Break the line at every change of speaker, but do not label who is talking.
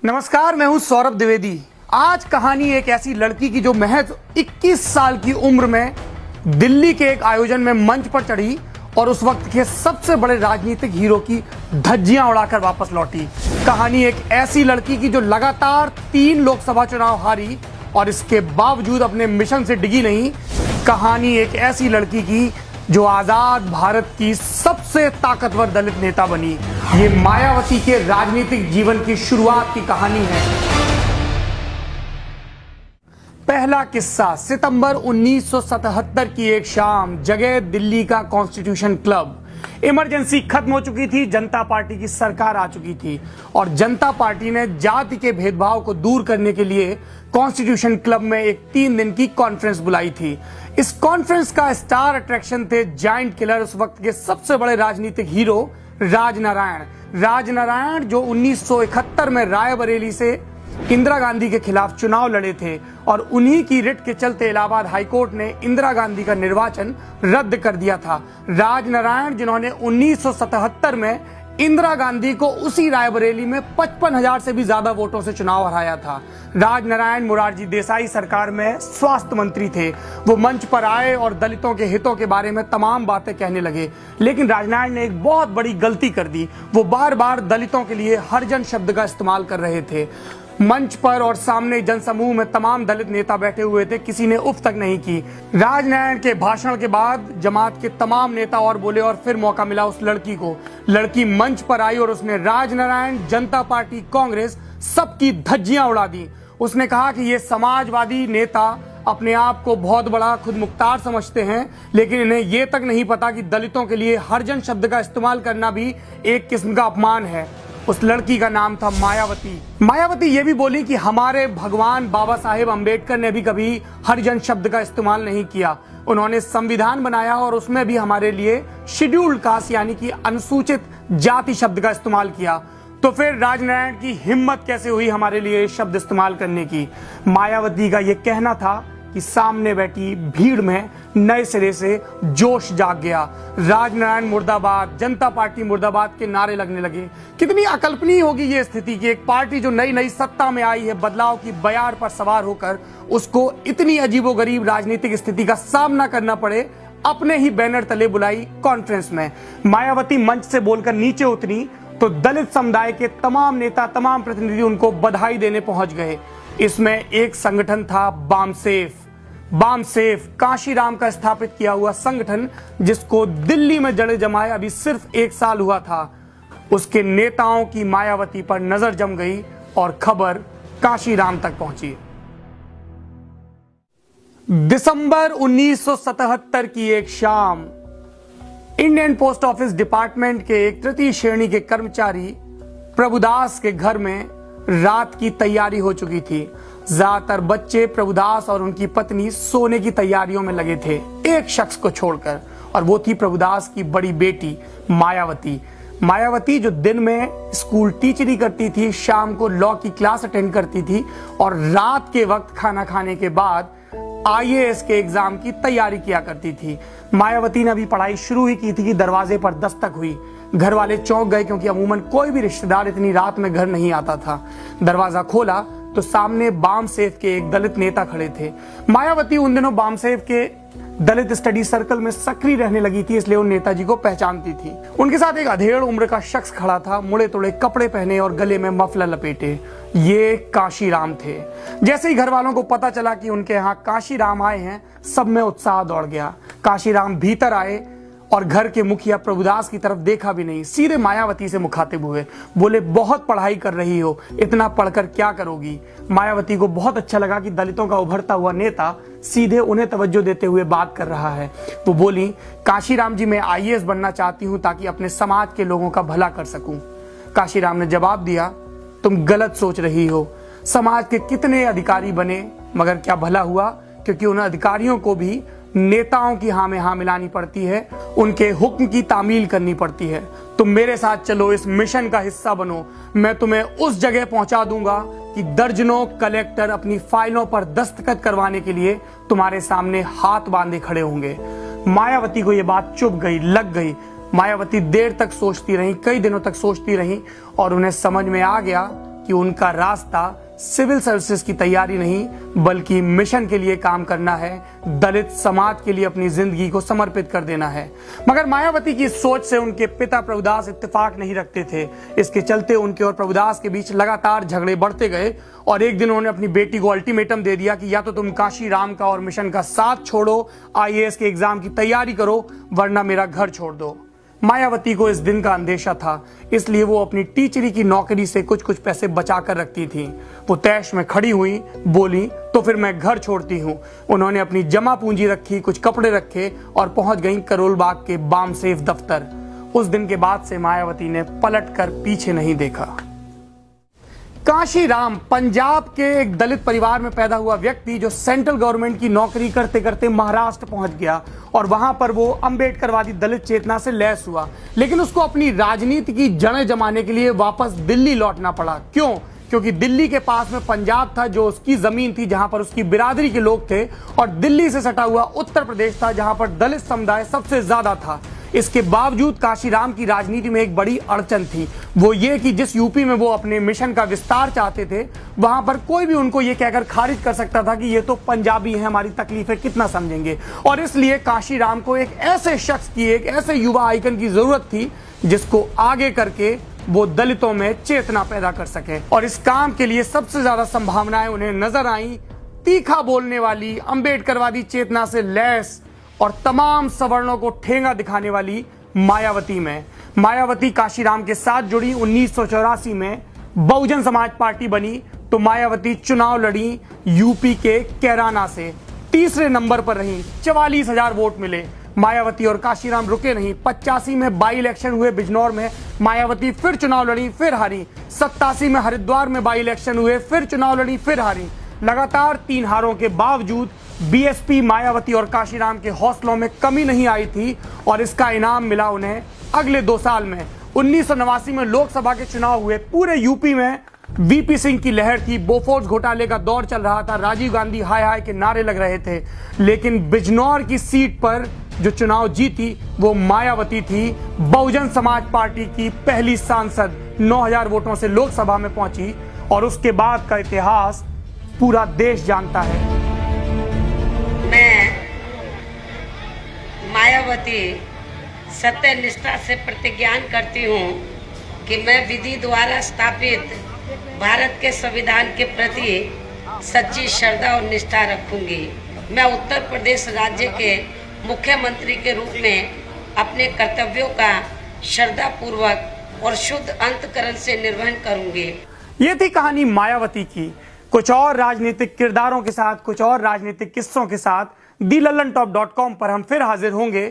नमस्कार, मैं हूं सौरभ द्विवेदी। आज कहानी एक ऐसी लड़की की जो महज 21 साल की उम्र में दिल्ली के एक आयोजन में मंच पर चढ़ी और उस वक्त के सबसे बड़े राजनीतिक हीरो की धज्जियां उड़ाकर वापस लौटी। कहानी एक ऐसी लड़की की जो लगातार 3 लोकसभा चुनाव हारी और इसके बावजूद अपने मिशन से डिगी नहीं। कहानी एक ऐसी लड़की की जो आजाद भारत की सबसे ताकतवर दलित नेता बनी। ये मायावती के राजनीतिक जीवन की शुरुआत की कहानी है। पहला किस्सा, सितंबर 1977 की एक शाम, जगह दिल्ली का कॉन्स्टिट्यूशन क्लब। इमरजेंसी खत्म हो चुकी थी, जनता पार्टी की सरकार आ चुकी थी और जनता पार्टी ने जाति के भेदभाव को दूर करने के लिए कॉन्स्टिट्यूशन क्लब में एक 3 दिन की कॉन्फ्रेंस बुलाई थी। इस कॉन्फ्रेंस का स्टार अट्रैक्शन थे जायंट किलर, उस वक्त के सबसे बड़े राजनीतिक हीरो राजनारायण, जो 1971 में रायबरेली से इंदिरा गांधी के खिलाफ चुनाव लड़े थे और उन्हीं की रिट के चलते इलाहाबाद हाईकोर्ट ने इंदिरा गांधी का निर्वाचन रद्द कर दिया था। राजनारायण, जिन्होंने 1977 में इंदिरा गांधी को उसी रायबरेली में 55,000 से भी ज्यादा वोटों से चुनाव हराया था। राजनारायण मोरारजी देसाई सरकार में स्वास्थ्य मंत्री थे। वो मंच पर आए और दलितों के हितों के बारे में तमाम बातें कहने लगे, लेकिन राजनारायण ने एक बहुत बड़ी गलती कर दी। वो बार बार दलितों के लिए हरिजन शब्द का इस्तेमाल कर रहे थे। मंच पर और सामने जनसमूह में तमाम दलित नेता बैठे हुए थे, किसी ने उफ तक नहीं की। राजनारायण के भाषण के बाद जमात के तमाम नेता और बोले और फिर मौका मिला उस लड़की को। लड़की मंच पर आई और उसने राजनारायण, जनता पार्टी, कांग्रेस सबकी धज्जियां उड़ा दी। उसने कहा कि ये समाजवादी नेता अपने आप को बहुत बड़ा खुद मुख्तार समझते हैं, लेकिन इन्हें ये तक नहीं पता कि दलितों के लिए हरिजन शब्द का इस्तेमाल करना भी एक किस्म का अपमान है। उस लड़की का नाम था मायावती ये भी बोली कि हमारे भगवान बाबा साहेब अम्बेडकर ने भी कभी हरिजन शब्द का इस्तेमाल नहीं किया। उन्होंने संविधान बनाया और उसमें भी हमारे लिए शेड्यूल्ड कास्ट यानी कि अनुसूचित जाति शब्द का इस्तेमाल किया। तो फिर राजनारायण की हिम्मत कैसे हुई हमारे लिए शब्द इस्तेमाल करने की। मायावती का यह कहना था कि सामने बैठी भीड़ में नए सिरे से जोश जाग गया। राजनारायण मुर्दाबाद, जनता पार्टी मुर्दाबाद के नारे लगने लगे। कितनी अकल्पनीय होगी ये स्थिति कि एक पार्टी जो नई नई सत्ता में आई है, बदलाव की बयार पर सवार होकर उसको इतनी अजीबोगरीब राजनीतिक स्थिति का सामना करना पड़े, अपने ही बैनर तले बुलाई कॉन्फ्रेंस में। मायावती मंच से बोलकर नीचे उतरी तो दलित समुदाय के तमाम नेता, तमाम प्रतिनिधि उनको बधाई देने पहुंच गए। इसमें एक संगठन था बामसेफ, काशीराम का स्थापित किया हुआ संगठन, जिसको दिल्ली में जड़े जमाए अभी सिर्फ 1 साल हुआ था। उसके नेताओं की मायावती पर नजर जम गई और खबर काशीराम तक पहुंची। दिसंबर 1977 की एक शाम, इंडियन पोस्ट ऑफिस डिपार्टमेंट के एक तृतीय श्रेणी के कर्मचारी प्रभुदास के घर में रात की तैयारी हो चुकी थी। ज्यादातर बच्चे प्रभुदास और उनकी पत्नी सोने की तैयारियों में लगे थे, एक शख्स को छोड़कर, और वो थी प्रभुदास की बड़ी बेटी मायावती, जो दिन में स्कूल टीचरी करती थी, शाम को लॉ की क्लास अटेंड करती थी और रात के वक्त खाना खाने के बाद IAS के एग्जाम की तैयारी किया करती थी। मायावती ने अभी पढ़ाई शुरू ही की थी कि दरवाजे पर दस्तक हुई। घर वाले चौंक गए क्योंकि अमूमन कोई भी रिश्तेदार इतनी रात में घर नहीं आता था। दरवाजा खोला तो सामने बामसेफ के एक दलित नेता खड़े थे। मायावती उन दिनों बामसेफ के दलित स्टडी सर्कल में सक्रिय रहने लगी थी, इसलिए उन नेताजी को पहचानती थी। उनके साथ एक अधेड़ उम्र का शख्स खड़ा था, मुड़े तोड़े कपड़े पहने और गले में मफलर लपेटे। ये काशीराम थे। जैसे ही घर वालों को पता चला कि उनके यहाँ काशीराम आए हैं, सब में उत्साह दौड़ गया। काशीराम भीतर आए और घर के मुखिया प्रभुदास की तरफ देखा भी नहीं, सीधे मायावती से मुखातिब हुए। बोले, बहुत पढ़ाई कर रही हो, इतना पढ़कर क्या करोगी। मायावती को बहुत अच्छा लगा कि दलितों का उभरता हुआ नेता सीधे उन्हें तवज्जो देते हुए बात कर रहा है। वो बोली, काशीराम जी, मैं IAS बनना चाहती हूँ ताकि अपने समाज के लोगों का भला कर सकूं। काशीराम ने जवाब दिया, तुम गलत सोच रही हो। समाज के कितने अधिकारी बने मगर क्या भला हुआ, क्योंकि उन अधिकारियों को भी नेताओं की हाँ में हाँ मिलानी पड़ती है, उनके हुक्म की तामील करनी पड़ती है। तुम मेरे साथ चलो, इस मिशन का हिस्सा बनो। मैं तुम्हें उस जगह पहुंचा दूंगा कि दर्जनों कलेक्टर अपनी फाइलों पर दस्तखत करवाने के लिए तुम्हारे सामने हाथ बांधे खड़े होंगे। मायावती को यह बात चुभ गई, लग गई। मायावती देर तक सोचती रही, कई दिनों तक सोचती रही और उन्हें समझ में आ गया कि उनका रास्ता सिविल सर्विसेज की तैयारी नहीं बल्कि मिशन के लिए काम करना है, दलित समाज के लिए अपनी जिंदगी को समर्पित कर देना है। मगर मायावती की सोच से उनके पिता प्रभुदास इत्तेफाक नहीं रखते थे। इसके चलते उनके और प्रभुदास के बीच लगातार झगड़े बढ़ते गए और एक दिन उन्होंने अपनी बेटी को अल्टीमेटम दे दिया कि या तो तुम काशी राम का और मिशन का साथ छोड़ो, IAS के एग्जाम की तैयारी करो, वरना मेरा घर छोड़ दो। मायावती को इस दिन का अंदेशा था, इसलिए वो अपनी टीचरी की नौकरी से कुछ कुछ पैसे बचा कर रखती थी। वो तैश में खड़ी हुई, बोली तो फिर मैं घर छोड़ती हूँ। उन्होंने अपनी जमा पूंजी रखी, कुछ कपड़े रखे और पहुंच गई करोल बाग के बामसेफ दफ्तर। उस दिन के बाद से मायावती ने पलट कर पीछे नहीं देखा। काशी राम पंजाब के एक दलित परिवार में पैदा हुआ व्यक्ति जो सेंट्रल गवर्नमेंट की नौकरी करते करते महाराष्ट्र पहुंच गया और वहां पर वो अंबेडकरवादी दलित चेतना से लैस हुआ। लेकिन उसको अपनी राजनीति की जड़ें जमाने के लिए वापस दिल्ली लौटना पड़ा। क्यों? क्योंकि दिल्ली के पास में पंजाब था जो उसकी जमीन थी, जहां पर उसकी बिरादरी के लोग थे, और दिल्ली से सटा हुआ उत्तर प्रदेश था जहां पर दलित समुदाय सबसे ज्यादा था। इसके बावजूद काशीराम की राजनीति में एक बड़ी अड़चन थी, वो ये कि जिस यूपी में वो अपने मिशन का विस्तार चाहते थे, वहां पर कोई भी उनको ये कहकर खारिज कर सकता था कि ये तो पंजाबी हैं, हमारी तकलीफें कितना समझेंगे। और इसलिए काशीराम को एक ऐसे शख्स की, एक ऐसे युवा आइकन की जरूरत थी जिसको आगे करके वो दलितों में चेतना पैदा कर सके। और इस काम के लिए सबसे ज्यादा संभावनाएं उन्हें नजर आई तीखा बोलने वाली, अंबेडकरवादी चेतना से लैस और तमाम सवर्णों को ठेंगा दिखाने वाली मायावती में। मायावती काशीराम के साथ जुड़ी, 1984 में बहुजन समाज पार्टी बनी तो मायावती चुनाव लड़ी यूपी के कैराना से, तीसरे नंबर पर रही, 44,000 वोट मिले। मायावती और काशीराम रुके नहीं, 85 में बाई इलेक्शन हुए बिजनौर में, मायावती फिर चुनाव लड़ी, फिर हारी। 87 में हरिद्वार में बाई इलेक्शन हुए, फिर चुनाव लड़ी, फिर हारी। लगातार 3 हारों के बावजूद BSP, मायावती और काशीराम के हौसलों में कमी नहीं आई थी और इसका इनाम मिला उन्हें अगले 2 साल में। 1989 में लोकसभा के चुनाव हुए, पूरे यूपी में VP सिंह की लहर थी, बोफोर्स घोटाले का दौर चल रहा था, राजीव गांधी हाय हाय के नारे लग रहे थे। लेकिन बिजनौर की सीट पर जो चुनाव जीती वो मायावती थी, बहुजन समाज पार्टी की पहली सांसद, 9,000 वोटों से लोकसभा में पहुंची। और उसके बाद का इतिहास पूरा देश जानता है।
मैं मायावती सत्य निष्ठा से प्रतिज्ञान करती हूँ कि मैं विधि द्वारा स्थापित भारत के संविधान के प्रति सच्ची श्रद्धा और निष्ठा रखूंगी। मैं उत्तर प्रदेश राज्य के मुख्यमंत्री के रूप में अपने कर्तव्यों का श्रद्धापूर्वक और शुद्ध अंतःकरण से निर्वहन करूंगी।
ये थी कहानी मायावती की। कुछ और राजनीतिक किरदारों के साथ, कुछ और राजनीतिक किस्सों के साथ DLallanTop.com पर हम फिर हाजिर होंगे।